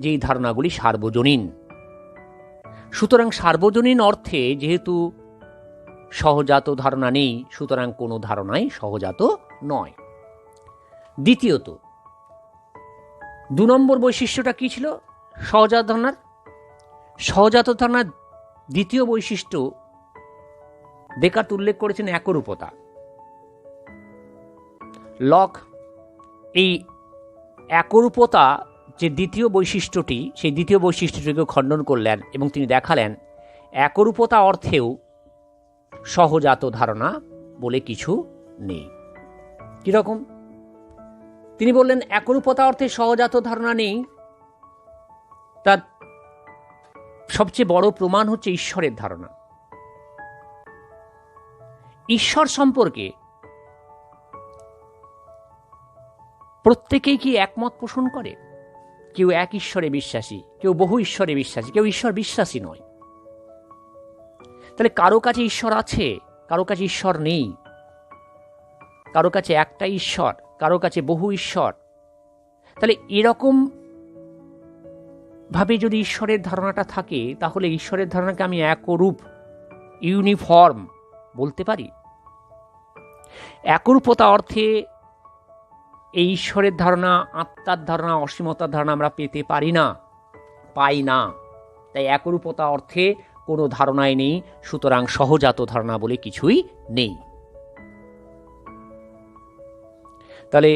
যে এই ধারণাগুলি সার্বজনীন। সুতরাং সার্বজনীন অর্থে যেহেতু সহজাত ধারণা নেই, সুতরাং কোনো ধারণাই সহজাত নয়। দ্বিতীয়ত, 2 নম্বর বৈশিষ্ট্যটা কি ছিল সহজাত ধারণার? সহজাত ধারণার দ্বিতীয় বৈশিষ্ট্য ডেকার্ত উল্লেখ করেছেন একরূপতা। লক এই একরূপতা যে দ্বিতীয় বৈশিষ্ট্যটি, সেই দ্বিতীয় বৈশিষ্ট্যটিকে খণ্ডন করলেন এবং তিনি দেখালেন একরূপতা অর্থেও সহজাত ধারণা বলে কিছু নেই। কিরকম? তিনি বললেন একরূপতা অর্থে সহজাত ধারণা নেই, তার সবচেয়ে বড় প্রমাণ হচ্ছে ঈশ্বরের ধারণা। ঈশ্বর সম্পর্কে প্রত্যেকেই কি একমত পোষণ করে? কেউ এক ঈশ্বরে বিশ্বাসী, কেউ বহু ঈশ্বরে বিশ্বাসী, কেউ ঈশ্বর বিশ্বাসী নয়। তাহলে কারো কাছে ঈশ্বর আছে, কারো কাছে ঈশ্বর নেই, কারো কাছে একটা ঈশ্বর, কারো কাছে বহু ঈশ্বর। তাহলে এরকম ভাবে যদি ঈশ্বরের ধারণাটা থাকে, তাহলে ঈশ্বরের ধারণাকে আমি একরূপ, ইউনিফর্ম বলতে পারি? একরূপতা অর্থে এই ঈশ্বরের ধারণা, আত্মার ধারণা, অসীমতার ধারণা আমরা পেতে পারি না, পাই না। তাই একরূপতা অর্থে কোনো ধারণাই নেই, সুতরাং সহজাত ধারণা বলে কিছুই নেই। তাহলে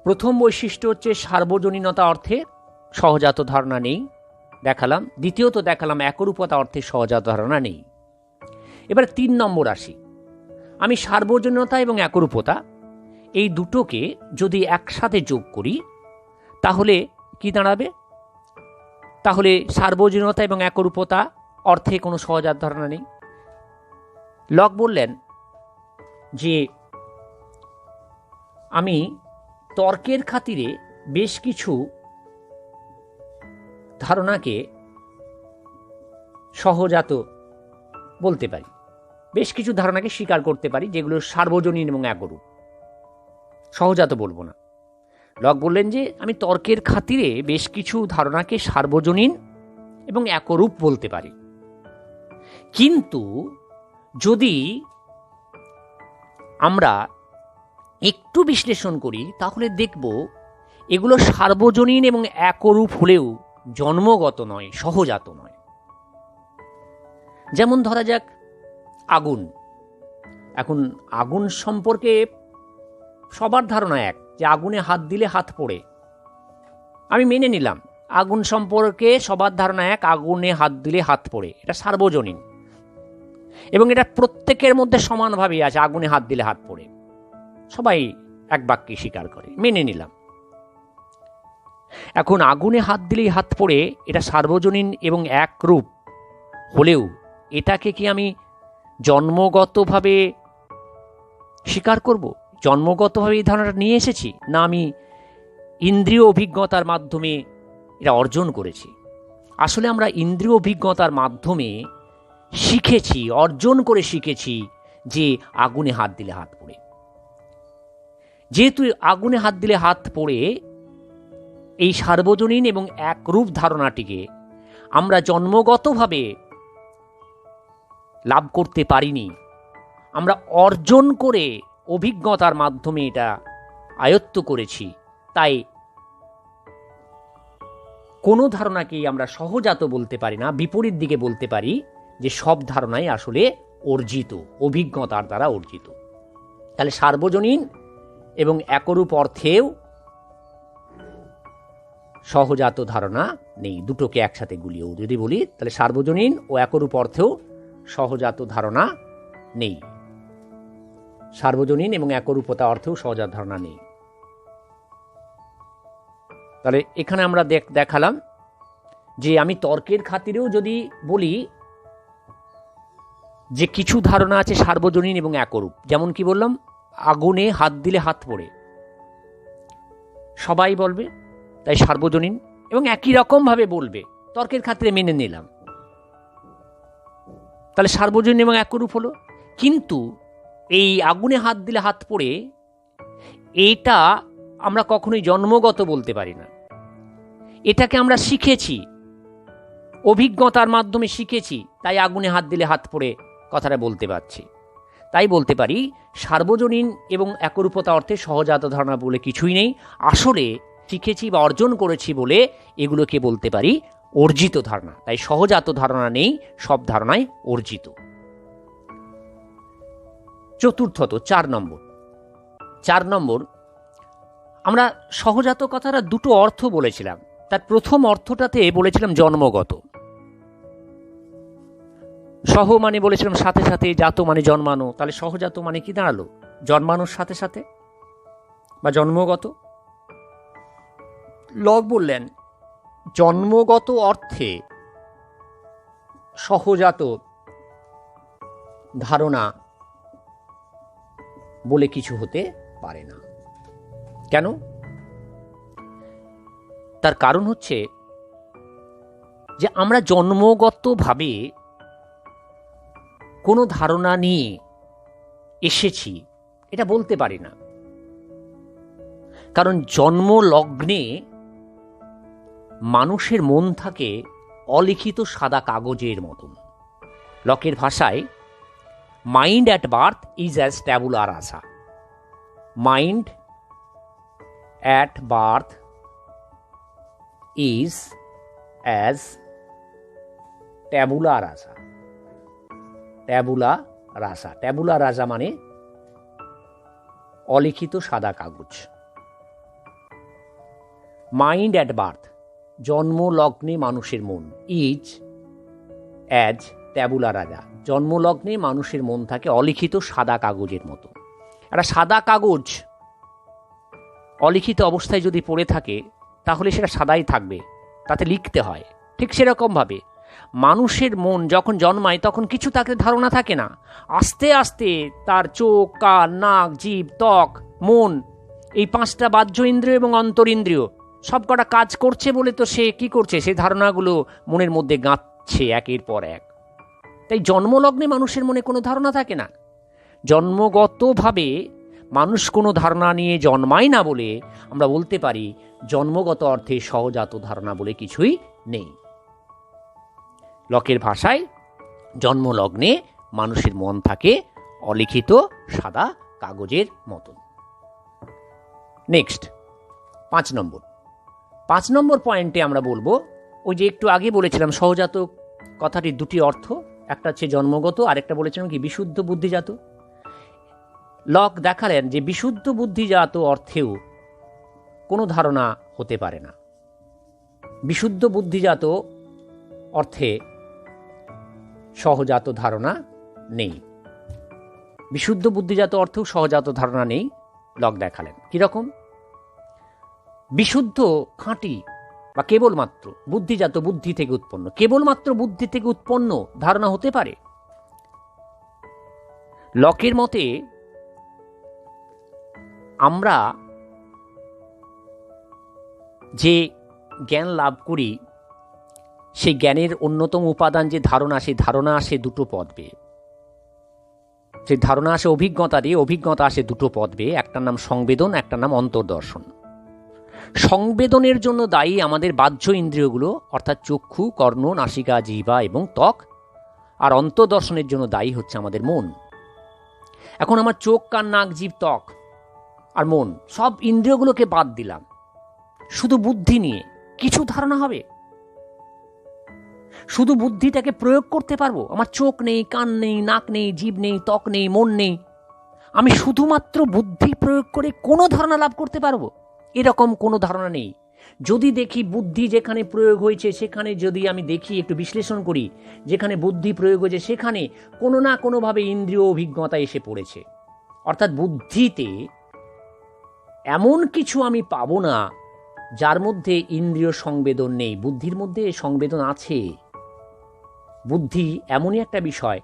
প্রথম বৈশিষ্ট্য হচ্ছে সার্বজনীনতা অর্থে সহজাত ধারণা নেই, দেখালাম। দ্বিতীয়ত দেখালাম একরূপতা অর্থে সহজাত ধারণা নেই। এবার 3 নম্বর আসি। আমি সার্বজনীনতা এবং একরূপতা এই দুটোকে যদি একসাথে যোগ করি তাহলে কি দাঁড়াবে? তাহলে সার্বজনীনতা এবং একরূপতা অর্থে কোনো সহজাত ধারণা নেই। লক বললেন যে আমি তর্কের খাতিরে বেশ কিছু ধারণাকে সহজাত বলতে পারি, বেশ কিছু ধারণাকে স্বীকার করতে পারি যেগুলো সার্বজনীন এবং একরূপ। সহজাত বলবো না। লক বললেন যে আমি তর্কের খাতিরে বেশ কিছু ধারণাকে সার্বজনীন এবং একরূপ বলতে পারি, কিন্তু যদি আমরা একটু বিশ্লেষণ করি তাহলে দেখব এগুলো সার্বজনীন এবং একরূপ হলেও জন্মগত নয়, সহজাত নয়। যেমন ধরা যাক আগুন। এখন আগুন সম্পর্কে সবার ধারণা এক, যে আগুনে হাত দিলে হাত পোড়ে। আমি মেনে নিলাম আগুন সম্পর্কে সবার ধারণা এক, আগুনে হাত দিলে হাত পোড়ে, এটা সার্বজনীন এবং এটা প্রত্যেকের মধ্যে সমানভাবে আছে, আগুনে হাত দিলে হাত পোড়ে, সবাই এক বাক্যে স্বীকার করে, মেনে নিলাম। এখন আগুনে হাত দিলেই হাত পোড়ে এটা সার্বজনীন এবং একরূপ হলেও এটাকে কি আমি জন্মগতভাবে স্বীকার করব? জন্মগতভাবে এই ধারণাটা নিয়ে এসেছি, না আমি ইন্দ্রিয় অভিজ্ঞতার মাধ্যমে এটা অর্জন করেছি? আসলে আমরা ইন্দ্রিয় অভিজ্ঞতার মাধ্যমে শিখেছি, অর্জন করে শিখেছি যে আগুনে হাত দিলে হাত পোড়ে। যেহেতু আগুনে হাত দিলে হাত পোড়ে এই সার্বজনীন এবং একরূপ ধারণাটিকে আমরা জন্মগতভাবে লাভ করতে পারিনি, আমরা অর্জন করে অভিজ্ঞতার মাধ্যমে এটা আয়ত্ত করেছি। তাই কোনো ধারণাকেই আমরা সহজাত বলতে পারি না, বিপরীত দিকে বলতে পারি যে সব ধারণাই আসলে অর্জিত, অভিজ্ঞতার দ্বারা অর্জিত। তাহলে সার্বজনীন এবং একরূপ অর্থেও সহজাত ধারণা নেই। দুটোকে একসাথে গুলিয়েও যদি বলি তাহলে সার্বজনীন ও একরূপ অর্থেও সহজাত ধারণা নেই, সার্বজনীন এবং একরূপতা অর্থেও সহজাত ধারণা নেই। তাহলে এখানে আমরা দেখালাম যে আমি তর্কের খাতিরেও যদি বলি যে কিছু ধারণা আছে সার্বজনীন এবং একরূপ, যেমন কি বললাম আগুনে হাত দিলে হাত পোড়ে, সবাই বলবে, তাই সার্বজনীন এবং একই রকম ভাবে বলবে, তর্কের খাতিরে মেনে নিলাম, তাহলে সার্বজনীন এবং একরূপ হলো। কিন্তু এই আগুনে হাত দিলে হাত পোড়ে এটা আমরা কখনোই জন্মগত বলতে পারি না, এটাকে আমরা শিখেছি, অভিজ্ঞতার মাধ্যমে শিখেছি, তাই আগুনে হাত দিলে হাত পোড়ে কথাটা বলতে পারছি। তাই বলতে পারি সার্বজনীন এবং একরূপতা অর্থে সহজাত ধারণা বলে কিছুই নেই, আসলে শিখেছি বা অর্জন করেছি বলে এগুলোকে বলতে পারি অর্জিত ধারণা। তাই সহজাত ধারণা নেই, সব ধারণাই অর্জিত। চতুর্থত 4 নম্বর আমরা সহজাত কথাটা দুটো অর্থ বলেছিলাম। তার প্রথম অর্থটাতে বলেছিলাম জন্মগত। সহ মানে বলেছিলাম সাথে সাথে, জাত মানে জন্মানো, তাহলে সহজাত মানে কি দাঁড়ালো? জন্মানোর সাথে সাথে বা জন্মগত। লক বললেন জন্মগত অর্থে সহজাত ধারণা বলে কিছু হতে পারে না। কেন? তার কারণ হচ্ছে যে আমরা জন্মগতভাবে কোনো ধারণা নিয়ে এসেছি এটা বলতে পারি না, কারণ জন্ম লগ্নে মানুষের মন থাকে অলিখিত সাদা কাগজের মতন। লকের ভাষায় mind at birth is as ট্যাবুলা রাসা। Mind at birth is as ট্যাবুলা রাসা। ট্যাবুলা রাসা, ট্যাবুলা রাসা মানে অলিখিত সাদা কাগজ। মাইন্ড অ্যাট বার্থ জন্ম লগ্নে মানুষের মন, ইজ অ্যাজ ট্যাবুলা রাজা জন্মলগ্নে মানুষের মন থাকে অলিখিত সাদা কাগজের মতো। একটা সাদা কাগজ অলিখিত অবস্থায় যদি পড়ে থাকে তাহলে সেটা সাদাই থাকবে, তাতে লিখতে হয়। ঠিক সেরকমভাবে মানুষের মন যখন জন্মায় তখন কিছু তাকে ধারণা থাকে না, আস্তে আস্তে তার চোখ, কান, নাক, জিভ, ত্বক, মন এই 5টা বাহ্য ইন্দ্রিয় এবং অন্তরিন্দ্রিয় সব কটা কাজ করছে বলে তো সে কি করছে, সেই ধারণাগুলো মনের মধ্যে গাঁথছে একের পর এক। তাই জন্মলগ্নে মানুষের মনে কোনো ধারণা থাকে না। জন্মগতভাবে মানুষ কোনো ধারণা নিয়ে জন্মায় না বলে আমরা বলতে পারি জন্মগত অর্থে সহজাত ধারণা বলে কিছুই নেই। লকের ভাষায় জন্মলগ্নে মানুষের মন থাকে অলিখিত সাদা কাগজের মতন। নেক্সট 5 নম্বর পয়েন্টে আমরা বলবো, ওই যে একটু আগে বলেছিলাম সহজাত কথাটির দুটি অর্থ, একটা হচ্ছে জন্মগত, আরেকটা বলেছিলাম কি বিশুদ্ধ বুদ্ধিজাত। লক দেখালেন যে বিশুদ্ধ বুদ্ধিজাত অর্থেও কোনো ধারণা হতে পারে না। বিশুদ্ধ বুদ্ধিজাত অর্থে সহজাত ধারণা নেই। বিশুদ্ধ বুদ্ধিজাত অর্থেও সহজাত ধারণা নেই। লক দেখালেন কিরকম? বিশুদ্ধ খাঁটি বা কেবলমাত্র বুদ্ধিজাত বুদ্ধি থেকে উৎপন্ন, কেবলমাত্র বুদ্ধি থেকে উৎপন্ন ধারণা হতে পারে। লকের মতে আমরা যে জ্ঞান লাভ করি সেই জ্ঞানের অন্যতম উপাদান যে ধারণা, সেই ধারণা আসে দুটো পদ বেয়ে। সেই ধারণা আসে অভিজ্ঞতা দিয়ে, অভিজ্ঞতা আসে দুটো পদ বেয়ে, একটার নাম সংবেদন, একটার নাম অন্তর্দর্শন। সংবেদনের জন্য দায়ী আমাদের বাহ্য ইন্দ্রিয়গুলো, অর্থাৎ চক্ষু, কর্ণ, নাসিকা, জিহ্বা এবং ত্বক। আর অন্তর্দর্শনের জন্য দায়ী হচ্ছে আমাদের মন। এখন আমার চোখ, কান, নাক, জিভ, ত্বক আর মন সব ইন্দ্রিয়গুলোকে বাদ দিলাম, শুধু বুদ্ধি নিয়ে কিছু ধারণা হবে? শুধু বুদ্ধিটাকে প্রয়োগ করতে পারবো? আমার চোখ নেই, কান নেই, নাক নেই, জিভ নেই, ত্বক নেই, মন নেই, আমি শুধুমাত্র বুদ্ধি প্রয়োগ করে কোনো ধারণা লাভ করতে পারবো? এরকম কোনো ধারণা নেই। যদি দেখি বুদ্ধি যেখানে প্রয়োগ হয়েছে সেখানে যদি আমি দেখি, একটু বিশ্লেষণ করি, যেখানে বুদ্ধি প্রয়োগ হয়েছে সেখানে কোনো না কোনোভাবে ইন্দ্রিয় অভিজ্ঞতা এসে পড়েছে। অর্থাৎ বুদ্ধিতে এমন কিছু আমি পাবো না যার মধ্যে ইন্দ্রিয় সংবেদন নেই। বুদ্ধির মধ্যে সংবেদন আছে। বুদ্ধি এমনই একটা বিষয়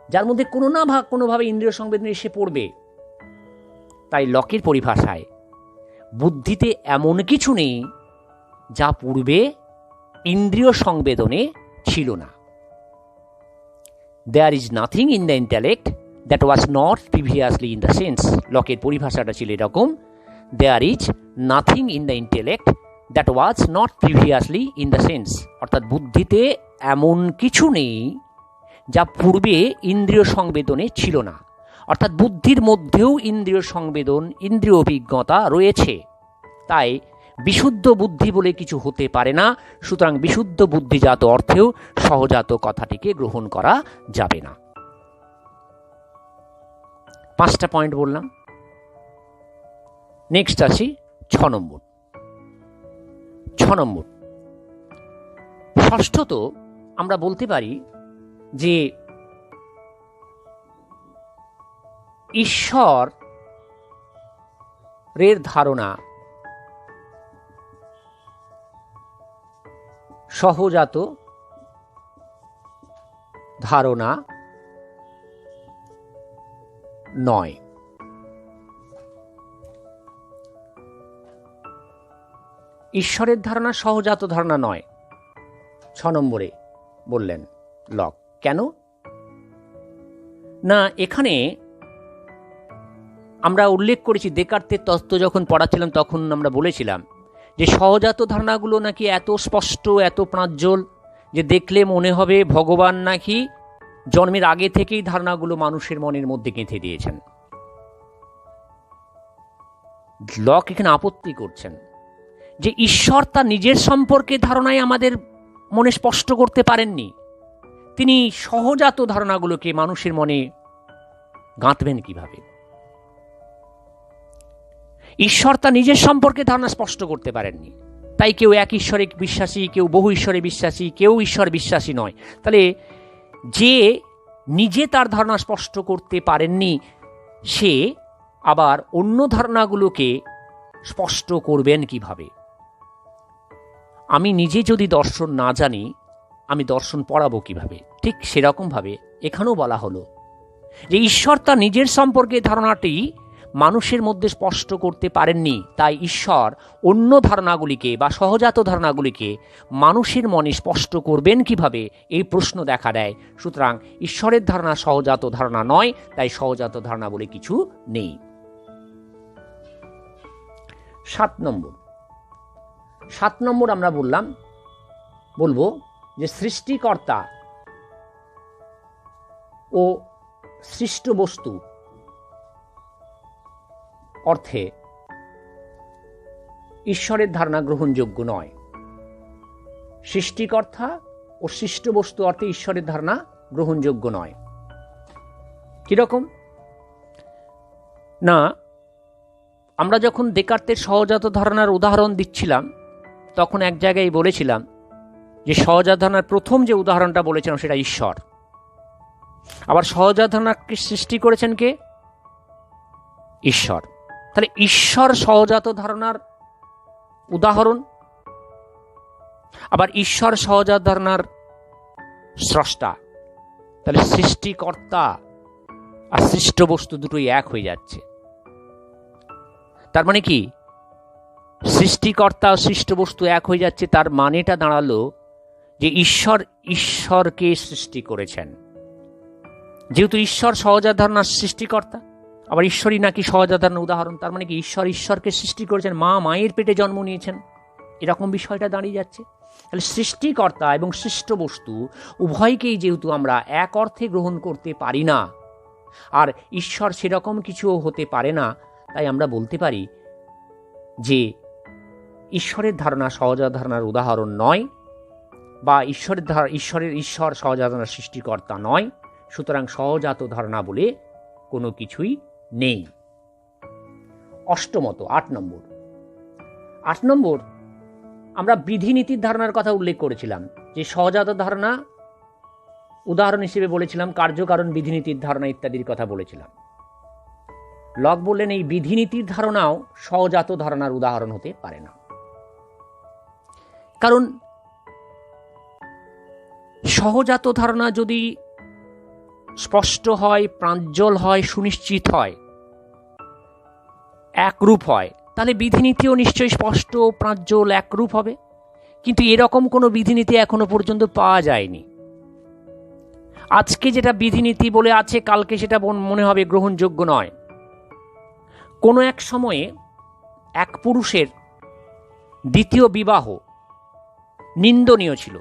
যার মধ্যে কোনোভাবে ইন্দ্রিয় সংবেদন এসে পড়বে। তাই লকের পরিভাষায় বুদ্ধিতে এমন কিছু নেই যা পূর্বে ইন্দ্রিয় সংবেদনে ছিল না। There is nothing in the intellect that was not previously in the sense. লকের পরিভাষাটা ছিল এরকম, there is nothing in the intellect that was not previously in the sense. অর্থাৎ বুদ্ধিতে এমন কিছু নেই যা পূর্বে ইন্দ্রিয় সংবেদনে ছিল না। অর্থাৎ বুদ্ধির মধ্যেও ইন্দ্রিয় সংবেদন, ইন্দ্রিয় অভিজ্ঞতা রয়েছে। তাই বিশুদ্ধ বুদ্ধি বলে কিছু হতে পারে না। সুতরাং বিশুদ্ধ বুদ্ধিজাত অর্থেও সহজাত কথাটিকে গ্রহণ করা যাবে না। 5টা পয়েন্ট বললাম। নেক্সট আসি 6 নম্বর। ষষ্ঠত আমরা বলতে পারি যে ঈশ্বরের ধারণা সহজাত ধারণা নয়। ঈশ্বরের ধারণা সহজাত ধারণা নয়। 6 নম্বরে বললেন লক। কেন না? এখানে আমরা উল্লেখ করেছি, দেকার্তের তত্ত্ব যখন পড়াচ্ছিলাম তখন আমরা বলেছিলাম যে সহজাত ধারণাগুলো নাকি এত স্পষ্ট, এত প্রাঞ্জল যে দেখলে মনে হবে ভগবান নাকি জন্মের আগে থেকেই ধারণাগুলো মানুষের মনের মধ্যে গেঁথে দিয়েছেন। লক এখানে আপত্তি করছেন যে ঈশ্বর তার নিজের সম্পর্কে ধারণায় আমাদের মনে স্পষ্ট করতে পারেননি। তিনি সহজাত ধারণাগুলোকে মানুষের মনে গাঁথবেন কিভাবে? ঈশ্বর তার নিজের সম্পর্কে ধারণা স্পষ্ট করতে পারেননি। তাই কেউ এক ঈশ্বরে বিশ্বাসী, কেউ বহু ঈশ্বরে বিশ্বাসী, কেউ ঈশ্বর বিশ্বাসী নয়। তাহলে যে নিজে তার ধারণা স্পষ্ট করতে পারেননি সে আবার অন্য ধারণাগুলোকে স্পষ্ট করবেন কিভাবে? আমি নিজে যদি দর্শন না জানি আমি দর্শন পড়াবো কিভাবে? ঠিক সেরকমভাবে এখানেও বলা হলো যে ঈশ্বর তার নিজের সম্পর্কে ধারণাটি মানুষের মধ্যে স্পষ্ট করতে পারেননি, তাই ঈশ্বর অন্য ধারণাগুলিকে বা সহজাত ধারণাগুলিকে মানুষের মনে স্পষ্ট করবেন কিভাবে, এই প্রশ্ন দেখা দেয়। সুতরাং ঈশ্বরের ধারণা সহজাত ধারণা নয়, তাই সহজাত ধারণা বলে কিছু নেই। 7 নম্বর আমরা বলবো যে সৃষ্টিকর্তা ও সৃষ্ট বস্তু অর্থে ঈশ্বরের ধারণা গ্রহণযোগ্য নয়। সৃষ্টিকর্তা ও সৃষ্ট বস্তু অর্থে ঈশ্বরের ধারণা গ্রহণযোগ্য নয়। কিরকম না, আমরা যখন দেকার্তের সহজাত ধারণার উদাহরণ দিচ্ছিলাম তখন এক জায়গায় বলেছিলাম যে সহজাত ধারণার প্রথম যে উদাহরণটা বলেছিলাম সেটা ঈশ্বর। আবার সহজাত ধারণাকে সৃষ্টি করেছেন কে? ঈশ্বর। তাহলে ঈশ্বর সহজাত ধারণার উদাহরণ, আবার ঈশ্বর সহজাত ধারণার স্রষ্টা। তাহলে সৃষ্টিকর্তা আর সৃষ্ট বস্তু দুটোই এক হয়ে যাচ্ছে। তার মানে কি সৃষ্টিকর্তা ও সৃষ্ট বস্তু এক হয়ে যাচ্ছে, তার মানেটা দাঁড়ালো যে ঈশ্বরকে সৃষ্টি করেছেন। যেহেতু ঈশ্বর সহজাত ধারণার সৃষ্টিকর্তা, আবার ঈশ্বরই নাকি সহজাত ধারণার উদাহরণ, তার মানে কি ঈশ্বরকে সৃষ্টি করেছেন, মায়ের পেটে জন্ম নিয়েছেন, এরকম বিষয়টা দাঁড়িয়ে যাচ্ছে। তাহলে সৃষ্টিকর্তা এবং সৃষ্ট বস্তু উভয়কেই যেহেতু আমরা এক অর্থে গ্রহণ করতে পারি না, আর ঈশ্বর সেরকম কিছু হতে পারে না, তাই আমরা বলতে পারি যে ঈশ্বরের ধারণা সহজাত ধারণার উদাহরণ নয়, বা ঈশ্বর সহজাত ধারণার সৃষ্টিকর্তা নয়। সুতরাং সহজাত ধারণা বলে কোনো কিছুই নেই। অষ্টমত 8 নম্বর আমরা বিধিনীতির ধারণার কথা উল্লেখ করেছিলাম, যে সহজাত ধারণা উদাহরণ হিসেবে বলেছিলাম কার্যকারণ বিধিনীতির ধারণা ইত্যাদির কথা বলেছিলাম। লক বললেন এই বিধিনীতির ধারণাও সহজাত ধারণার উদাহরণ হতে পারে না, কারণ সহজাত ধারণা যদি স্পষ্ট হয়, প্রাঞ্জল হয়, সুনিশ্চিত হয়, একরূপ হয়, তাহলে বিধিনীতিও নিশ্চয়ই স্পষ্ট, প্রাঞ্জল, একরূপ হবে। কিন্তু এরকম কোনো বিধিনীতি এখনো পর্যন্ত পাওয়া যায়নি। আজকে যেটা বিধিনীতি বলে আছে, কালকে সেটা মনে হবে গ্রহণযোগ্য নয়। কোনো এক সময়ে এক পুরুষের দ্বিতীয় বিবাহ নিন্দনীয় ছিল,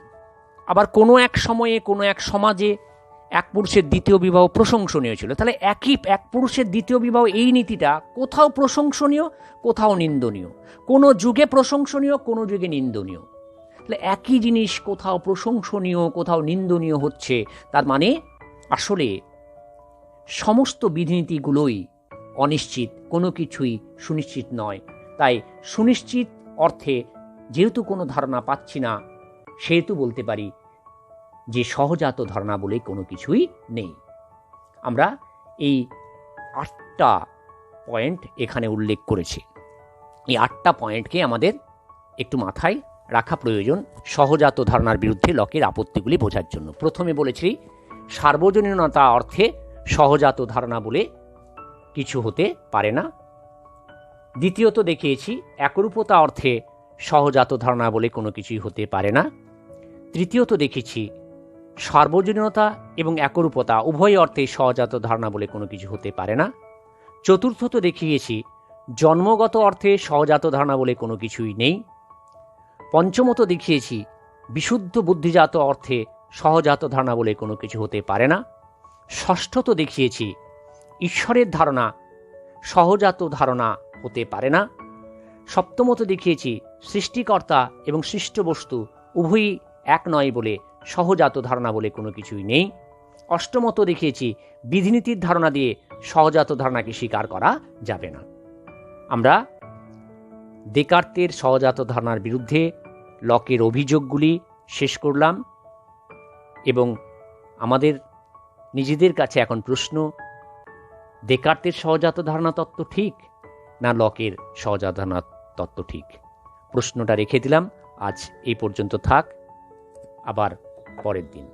আবার কোনো এক সময়ে কোনো এক সমাজে এক পুরুষের দ্বিতীয় বিবাহ প্রশংসনীয় ছিল। তাহলে এক পুরুষের দ্বিতীয় বিবাহ, এই নীতিটা কোথাও প্রশংসনীয়, কোথাও নিন্দনীয়, কোনো যুগে প্রশংসনীয়, কোনো যুগে নিন্দনীয়। তাহলে একই জিনিস কোথাও প্রশংসনীয়, কোথাও নিন্দনীয় হচ্ছে, তার মানে আসলে সমস্ত বিধিনীতিগুলোই অনিশ্চিত, কোনো কিছুই সুনিশ্চিত নয়। তাই সুনিশ্চিত অর্থে যেহেতু কোনো ধারণা পাচ্ছি না, সেহেতু বলতে পারি যে সহজাত ধারণা বলে কোনো কিছুই নেই। আমরা এই 8টা পয়েন্ট এখানে উল্লেখ করেছি। এই 8টা পয়েন্টকে আমাদের একটু মাথায় রাখা প্রয়োজন সহজাত ধারণার বিরুদ্ধে লকের আপত্তিগুলি বোঝার জন্য। প্রথমে বলেছি সার্বজনীনতা অর্থে সহজাত ধারণা বলে কিছু হতে পারে না। দ্বিতীয়ত দেখিয়েছি একরূপতা অর্থে সহজাত ধারণা বলে কোনো কিছুই হতে পারে না। তৃতীয়ত দেখেছি সার্বজনীনতা এবং একরূপতা উভয় অর্থে সহজাত ধারণা বলে কোনো কিছু হতে পারে না। চতুর্থত দেখিয়েছি জন্মগত অর্থে সহজাত ধারণা বলে কোনো কিছুই নেই। পঞ্চমত দেখিয়েছি বিশুদ্ধ বুদ্ধিজাত অর্থে সহজাত ধারণা বলে কোনো কিছু হতে পারে না। ষষ্ঠত দেখিয়েছি ঈশ্বরের ধারণা সহজাত ধারণা হতে পারে না। সপ্তমত দেখিয়েছি সৃষ্টিকর্তা এবং সৃষ্ট বস্তু উভয়ই এক নয় বলে সহজাত ধারণা বলে কোনো কিছুই নেই। অষ্টমত দেখিয়েছি বিধিনীতির ধারণা দিয়ে সহজাত ধারণাকে স্বীকার করা যাবে না। আমরা দেকার্তের সহজাত ধারণার বিরুদ্ধে লকের অভিযোগগুলি শেষ করলাম, এবং আমাদের নিজেদের কাছে এখন প্রশ্ন, দেকার্তের সহজাত ধারণা তত্ত্ব ঠিক না লকের সহজাত ধারণা তত্ত্ব ঠিক? প্রশ্নটা রেখে দিলাম। আজ এই পর্যন্ত থাক, আবার পরের দিন।